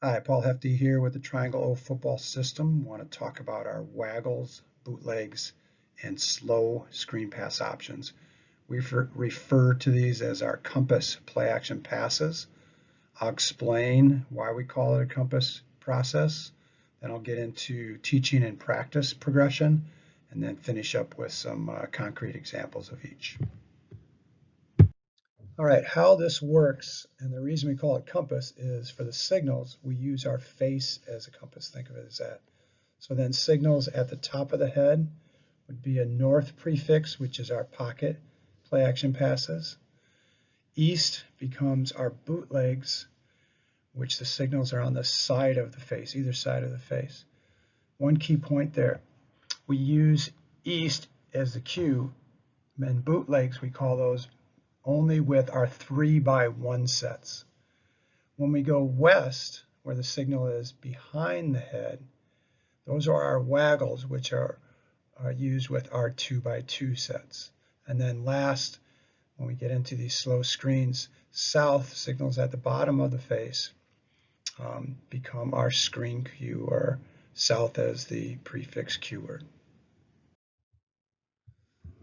Hi, Paul Hefty here with the Triangle O football system. Want to talk about our waggles, bootlegs, and slow screen pass options. We refer to these as our compass play action passes. I'll explain why we call it a compass process. Then I'll get into teaching and practice progression, and then finish up with some concrete examples of each. All right, how this works, and the reason we call it compass is for the signals, we use our face as a compass. Think of it as that. So then signals at the top of the head would be a north prefix, which is our pocket play action passes. East becomes our bootlegs, which the signals are on the side of the face, either side of the face. One key point there, we use east as the cue, and bootlegs, we call those only with our 3x1 sets. When we go west, where the signal is behind the head, those are our waggles, which are used with our 2x2 sets. And then last, when we get into these slow screens, south signals at the bottom of the face become our screen cue, or south as the prefix cue word.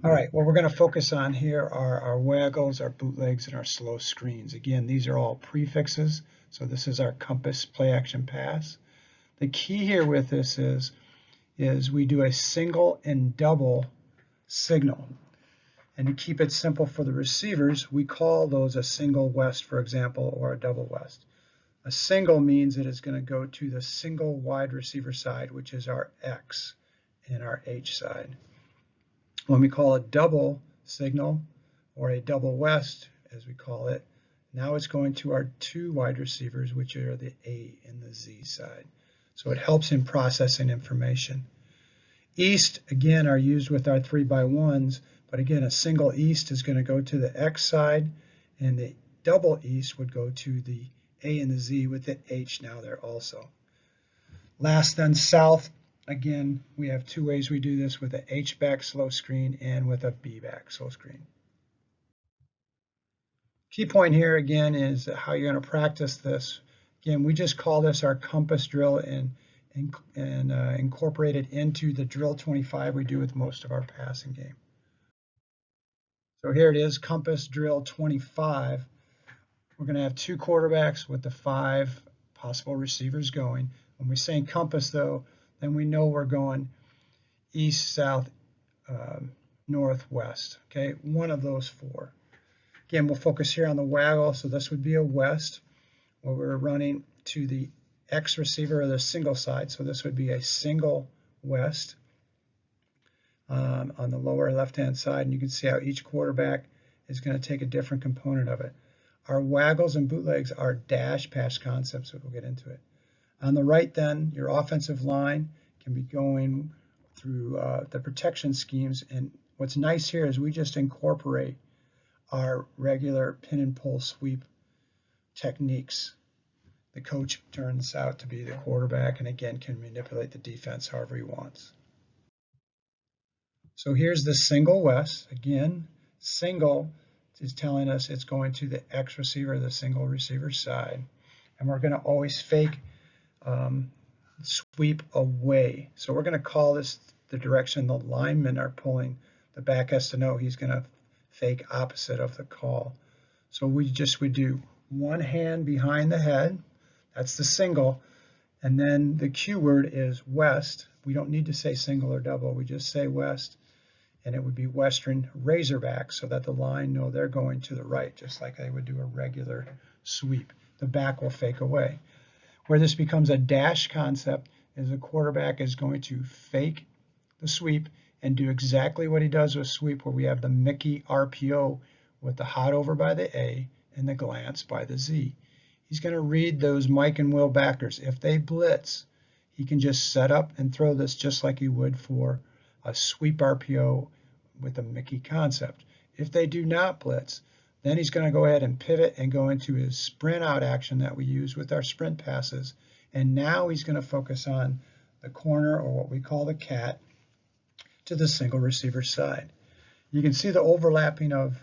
All right, what we're going to focus on here are our waggles, our bootlegs, and our slow screens. Again, these are all prefixes, so this is our compass play action pass. The key here with this is we do a single and double signal. And to keep it simple for the receivers, we call those a single west, for example, or a double west. A single means it is going to go to the single wide receiver side, which is our X, and our H side. When we call a double signal, or a double west, as we call it, now it's going to our two wide receivers, which are the A and the Z side. So it helps in processing information. East, again, are used with our 3x1s, but again, a single east is going to go to the X side, and the double east would go to the A and the Z with the H now there also. Last, then, south. Again, we have two ways we do this, with a H-back slow screen and with a B-back slow screen. Key point here again is how you're going to practice this. Again, we just call this our compass drill and incorporate it into the drill 25 we do with most of our passing game. So here it is, compass drill 25. We're going to have two quarterbacks with the 5 possible receivers going. When we say compass, though, then we know we're going east, south, north, west. Okay, one of those 4. Again, we'll focus here on the waggle, so this would be a west, where we're running to the X receiver, or the single side, so this would be a single west on the lower left-hand side, and you can see how each quarterback is going to take a different component of it. Our waggles and bootlegs are dash pass concepts, so we'll get into it. On the right, then, your offensive line can be going through the protection schemes, and what's nice here is we just incorporate our regular pin and pull sweep techniques. The coach turns out to be the quarterback, and again can manipulate the defense however he wants. So here's the single west. Again, single is telling us it's going to the X receiver, the single receiver side, and we're going to always fake sweep away. So we're going to call this the direction the linemen are pulling. The back has to know he's going to fake opposite of the call. So we do one hand behind the head, that's the single, and then the cue word is west. We don't need to say single or double, we just say west, and it would be Western Razorback, so that the line know they're going to the right, just like they would do a regular sweep. The back will fake away. Where this becomes a dash concept is the quarterback is going to fake the sweep and do exactly what he does with sweep, where we have the Mickey RPO with the hot over by the A and the glance by the Z. He's going to read those Mike and Will backers. If they blitz, he can just set up and throw this just like he would for a sweep RPO with the Mickey concept. If they do not blitz, then he's going to go ahead and pivot and go into his sprint out action that we use with our sprint passes. And now he's going to focus on the corner, or what we call the cat, to the single receiver side. You can see the overlapping of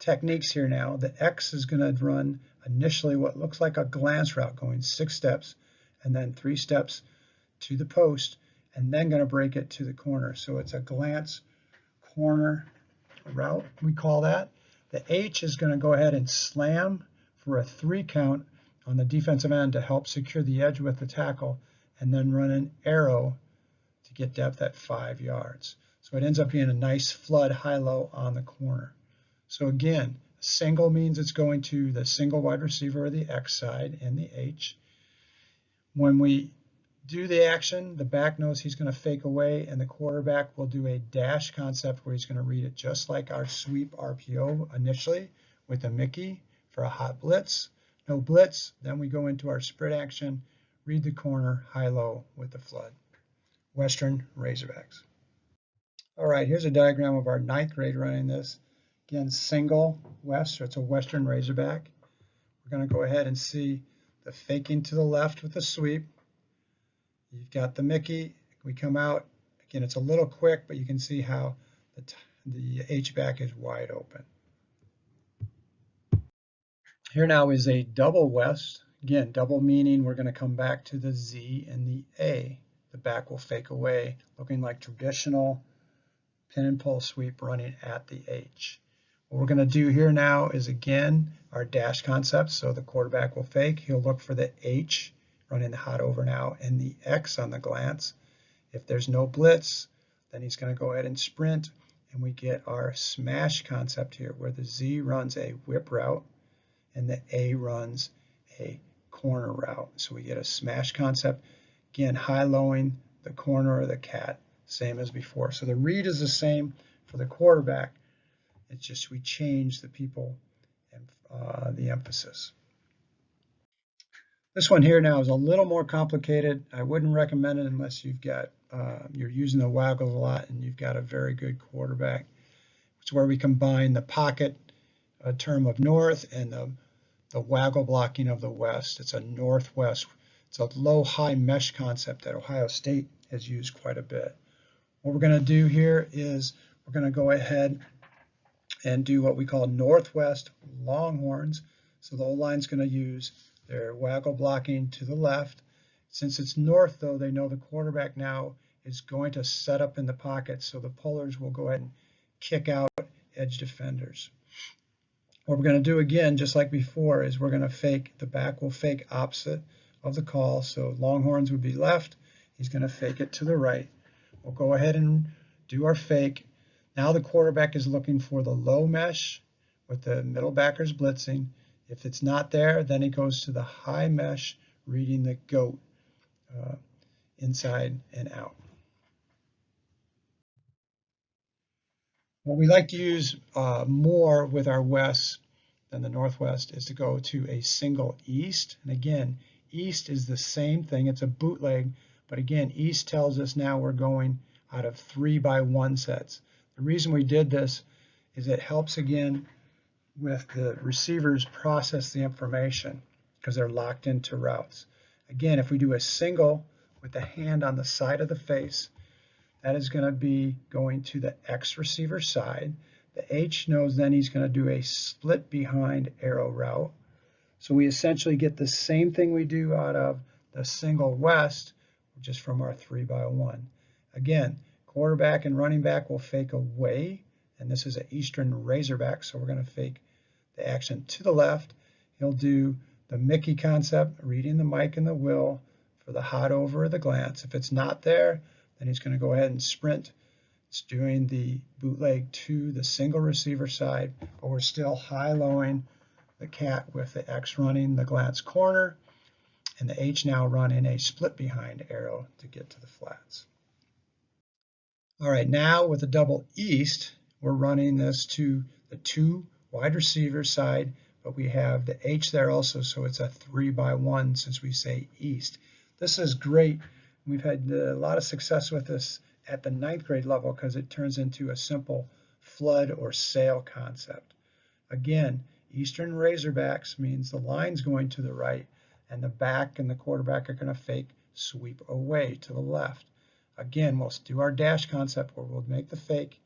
techniques here now. The X is going to run initially what looks like a glance route, going 6 steps and then 3 steps to the post, and then going to break it to the corner. So it's a glance corner route, we call that. The H is going to go ahead and slam for a 3 count on the defensive end to help secure the edge with the tackle, and then run an arrow to get depth at 5 yards. So it ends up being a nice flood high-low on the corner. So again, single means it's going to the single wide receiver or the X side in the H. When we do the action, the back knows he's going to fake away, and the quarterback will do a dash concept where he's going to read it just like our sweep RPO initially with a Mickey for a hot blitz. No blitz, then we go into our spread action, read the corner, high-low with the flood. Western Razorbacks. All right, here's a diagram of our 9th grade running this. Again, single west, so it's a Western Razorback. We're going to go ahead and see the faking to the left with the sweep. You've got the Mickey. We come out. Again, it's a little quick, but you can see how the H-back is wide open. Here now is a double west. Again, double meaning we're going to come back to the Z and the A. The back will fake away, looking like traditional pin and pull sweep running at the H. What we're going to do here now is, again, our dash concept. So the quarterback will fake. He'll look for the H, running the hot over now, and the X on the glance. If there's no blitz, then he's going to go ahead and sprint, and we get our smash concept here, where the Z runs a whip route and the A runs a corner route. So we get a smash concept. Again, high-lowing the corner of the cat, same as before. So the read is the same for the quarterback. It's just we change the people and the emphasis. This one here now is a little more complicated. I wouldn't recommend it unless you've got you're using the waggles a lot and you've got a very good quarterback. It's where we combine the pocket term of north and the waggle blocking of the west. It's a northwest. It's a low-high mesh concept that Ohio State has used quite a bit. What we're going to do here is we're going to go ahead and do what we call northwest longhorns. So the O-line's going to use their waggle blocking to the left. Since it's north, though, they know the quarterback now is going to set up in the pocket, so the pullers will go ahead and kick out edge defenders. What we're going to do again, just like before, is we're going to fake, the back will fake opposite of the call. So Longhorns would be left. He's going to fake it to the right. We'll go ahead and do our fake. Now the quarterback is looking for the low mesh with the middle backers blitzing. If it's not there, then he goes to the high mesh, reading the goat inside and out. What we like to use more with our west than the northwest is to go to a single east. And again, east is the same thing. It's a bootleg, but again, east tells us now we're going out of 3x1 sets. The reason we did this is it helps again with the receivers process the information because they're locked into routes. Again, if we do a single with the hand on the side of the face, that is going to be going to the X receiver side. The H knows then he's going to do a split behind arrow route. So we essentially get the same thing we do out of the single west, just from our 3x1. Again, quarterback and running back will fake away, and this is an Eastern Razorback, so we're going to fake the action to the left. He'll do the Mickey concept, reading the mic and the will for the hot over or the glance. If it's not there, then he's going to go ahead and sprint. It's doing the bootleg to the single receiver side, but we're still high-lowing the cat with the X running the glance corner, and the H now running a split behind arrow to get to the flats. All right, now with the double east, we're running this to the 2 wide receiver side, but we have the H there also, so it's a 3x1 since we say east. This is great. We've had a lot of success with this at the 9th grade level because it turns into a simple flood or sail concept. Again, Eastern Razorbacks means the line's going to the right and the back and the quarterback are going to fake sweep away to the left. Again, we'll do our dash concept where we'll make the fake.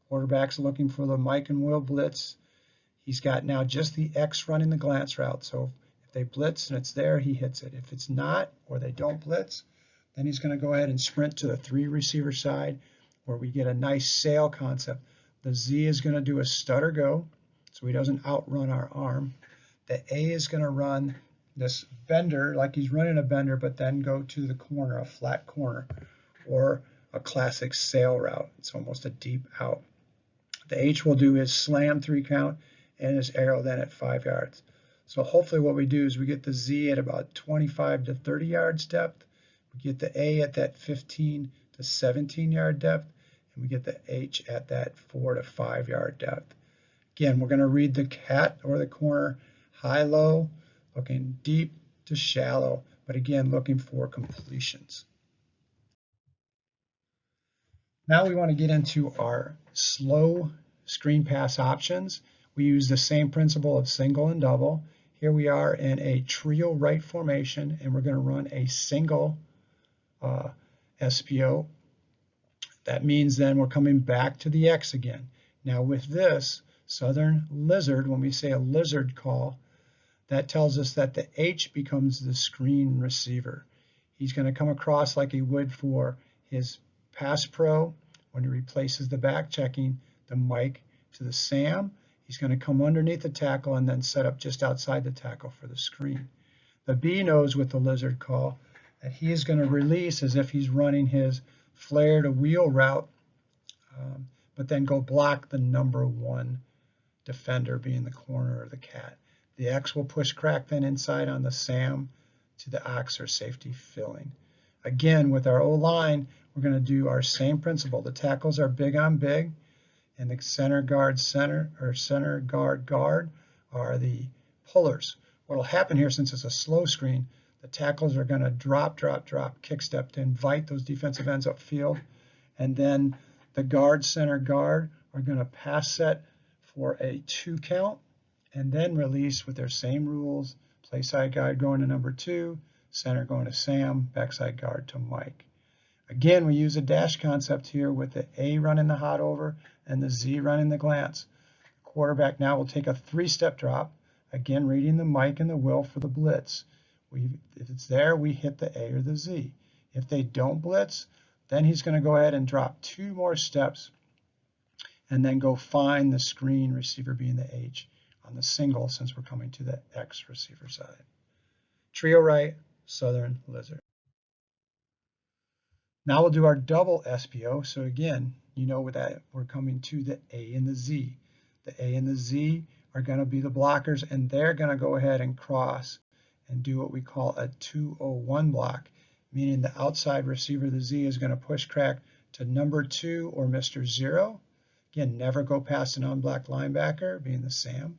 Quarterback's looking for the Mike and Will blitz. He's got now just the X running the glance route. So if they blitz and it's there, he hits it. If it's not, or they don't blitz, then he's going to go ahead and sprint to the 3 receiver side where we get a nice sail concept. The Z is going to do a stutter go so he doesn't outrun our arm. The A is going to run this bender like he's running a bender, but then go to the corner, a flat corner, or a classic sail route. It's almost a deep out. The H will do his slam 3 count and his arrow then at 5 yards. So hopefully what we do is we get the Z at about 25 to 30 yards depth. We get the A at that 15 to 17 yard depth, and we get the H at that 4 to 5 yard depth. Again, we're going to read the cat or the corner high-low, looking deep to shallow, but again, looking for completions. Now we want to get into our slow screen pass options. We use the same principle of single and double. Here we are in a trio right formation, and we're going to run a single SPO. That means then we're coming back to the X again. Now with this Southern Lizard, when we say a lizard call, that tells us that the H becomes the screen receiver. He's going to come across like he would for his pass pro when he replaces the back checking the mic to the SAM. He's going to come underneath the tackle and then set up just outside the tackle for the screen. The B knows with the lizard call that he is going to release as if he's running his flare to wheel route, but then go block the number 1 defender, being the corner or the cat. The X will push crack then inside on the SAM to the ox or safety filling. Again, with our O-line, we're going to do our same principle. The tackles are big on big, and the center guard center or center guard guard are the pullers. What will happen here, since it's a slow screen, the tackles are going to drop, kick step to invite those defensive ends upfield, and then the guard, center guard are going to pass set for a 2 count, and then release with their same rules. Play side guard going to number 2, center going to Sam, backside guard to Mike. Again, we use a dash concept here with the A running the hot over and the Z running the glance. Quarterback now will take a 3-step drop, again reading the mic and the will for the blitz. If it's there, we hit the A or the Z. If they don't blitz, then he's going to go ahead and drop 2 more steps and then go find the screen receiver, being the H, on the single, since we're coming to the X receiver side. Trio right, Southern Lizard. Now we'll do our double SPO. So again, you know that we're coming to the A and the Z. The A and the Z are going to be the blockers, and they're going to go ahead and cross and do what we call a 2-0-1 block, meaning the outside receiver, the Z, is going to push crack to number 2 or Mr. 0. Again, never go past an unblocked linebacker, being the Sam.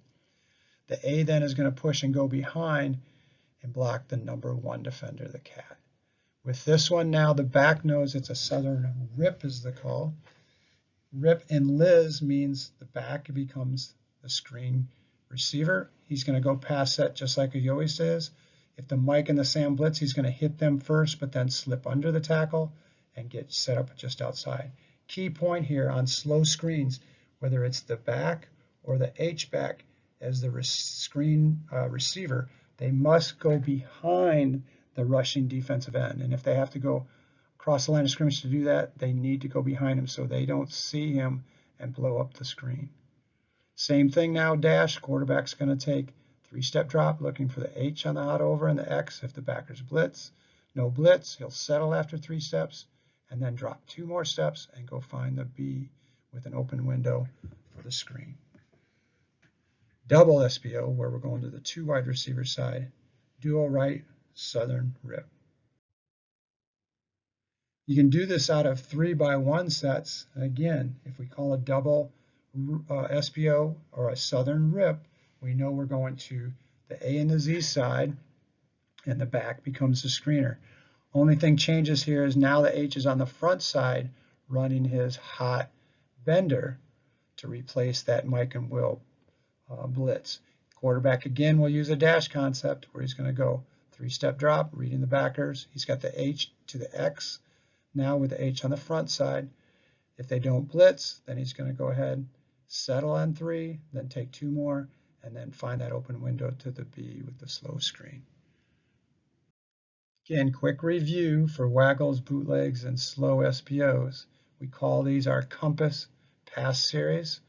The A then is going to push and go behind and block the number 1 defender, the cat. With this one now, the back knows it's a Southern rip is the call. Rip in Liz means the back becomes the screen receiver. He's going to go past set just like he always says. If the Mike and the Sam blitz, he's going to hit them first, but then slip under the tackle and get set up just outside. Key point here on slow screens, whether it's the back or the H-back as the screen receiver, they must go behind the rushing defensive end. And if they have to go across the line of scrimmage to do that, they need to go behind him so they don't see him and blow up the screen. Same thing now, dash. Quarterback's going to take 3-step drop, looking for the H on the hot over and the X if the backers blitz. No blitz, he'll settle after 3 steps and then drop 2 more steps and go find the B with an open window for the screen. Double SPO, where we're going to the 2 wide receiver side. Duo right, Southern rip. You can do this out of 3-by-1 sets. Again, if we call a double SPO or a Southern rip, we know we're going to the A and the Z side, and the back becomes the screener. Only thing changes here is now the H is on the front side running his hot bender to replace that Mike and Will blitz. Quarterback again will use a dash concept where he's going to go 3-step drop, reading the backers. He's got the H to the X now with the H on the front side. If they don't blitz, then he's going to go ahead, settle on 3, then take 2 more, and then find that open window to the B with the slow screen. Again, quick review for waggles, bootlegs, and slow SPOs. We call these our compass pass series.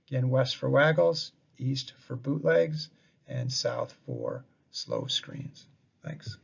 Again, west for waggles, east for bootlegs, and south for slow screens. Thanks.